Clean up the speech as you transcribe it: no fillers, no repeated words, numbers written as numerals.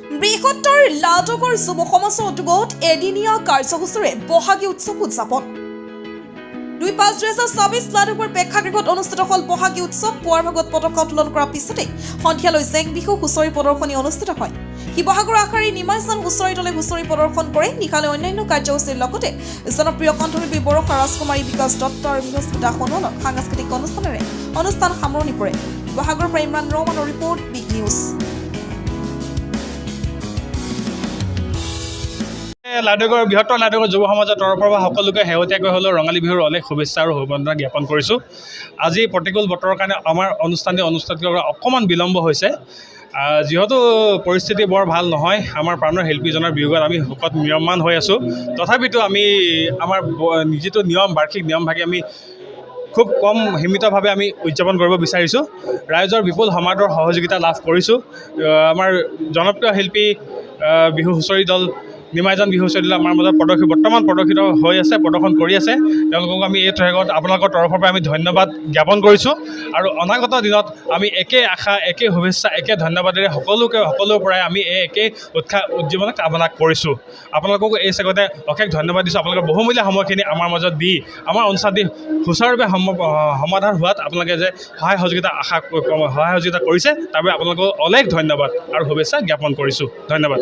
বৃহত্তৰ লাডগড় যুৱ সমাজৰ উদ্যোগত এদিনীয়া কাৰ্যসূচীৰে বহাগী উৎসৱ উদযাপন ২-৫-২০২৬ লাডগড় প্ৰেক্ষাগৃহত অনুষ্ঠিত হল বহাগী উৎসৱ। পুৱাৰ ভাগত পতাকা উত্তোলন কৰাৰ পিছতে সন্ধিয়ালৈ জেং বিহু হুঁচৰি প্ৰদৰ্শনী অনুষ্ঠিত হয়। শিৱসাগৰ আশাৰী নিমাইচান হুঁচৰি দলে হুঁচৰি প্ৰদৰ্শন কৰে। নিশালৈ অন্যান্য কাৰ্যসূচীৰ লগতে জনপ্ৰিয় কণ্ঠশিল্পী বৰষা ৰাজকুমাৰী, বিকাশ দত্ত আৰু মীনস্মিতা সোণোৱালৰ সাংস্কৃতিক অনুষ্ঠানেৰে অনুষ্ঠান সামৰণি পৰে। শিৱসাগৰৰ পৰা ইমৰান ৰহমানৰ ৰিপৰ্ট, বিগ নিউজ। লাডগড় বৃহত্তৰ লাডগড় যুৱ সমাজৰ তৰফৰ পৰা সকলোকে শেহতীয়াকৈ হ'লেও ৰঙালী বিহুৰ অলেখ শুভেচ্ছা আৰু অভিনন্দন জ্ঞাপন কৰিছোঁ। আজি প্ৰতিকূল বতৰৰ কাৰণে আমাৰ অনুষ্ঠানটি অনুষ্ঠিত কৰা অকণমান বিলম্ব হৈছে। যিহেতু পৰিস্থিতি বৰ ভাল নহয়, আমাৰ প্ৰাণৰ শিল্পীজনৰ বিয়োগত আমি শোকত ম্ৰিয়মান হৈ আছোঁ। তথাপিতো আমি আমাৰ যিটো বাৰ্ষিক নিয়মভাগি আমি খুব কম সীমিতভাৱে আমি উদযাপন কৰিব বিচাৰিছোঁ। ৰাইজৰ বিপুল সমাদৰ সহযোগিতা লাভ কৰিছোঁ। আমাৰ জনপ্ৰিয় শিল্পী বিহু হুঁচৰি দল নিমাইজন বিহু হুঁচৰি দল আমাৰ মাজত বৰ্তমান প্ৰদৰ্শিত হৈ আছে, প্ৰদৰ্শন কৰি আছে। তেওঁলোকক আমি এই ঠেগত আপোনালোকৰ তৰফৰ পৰা আমি ধন্যবাদ জ্ঞাপন কৰিছোঁ। আৰু অনাগত দিনত আমি একে আশা, একে শুভেচ্ছা, একে ধন্যবাদেৰে সকলোৰে পৰাই আমি একে উৎসাহ উজ্জীৱন কামনা কৰিছোঁ। আপোনালোককো এই চেগতে অশেষ ধন্যবাদ দিছোঁ। আপোনালোকৰ বহুমূলীয়া সময়খিনি আমাৰ মাজত দি আমাৰ অনুষ্ঠানটি সুচাৰুৰূপে সমাধান হোৱাত আপোনালোকে যে সহায় সহযোগিতা কৰিছে, তাৰ বাবে আপোনালোকক অলেখ ধন্যবাদ আৰু শুভেচ্ছা জ্ঞাপন কৰিছোঁ। ধন্যবাদ।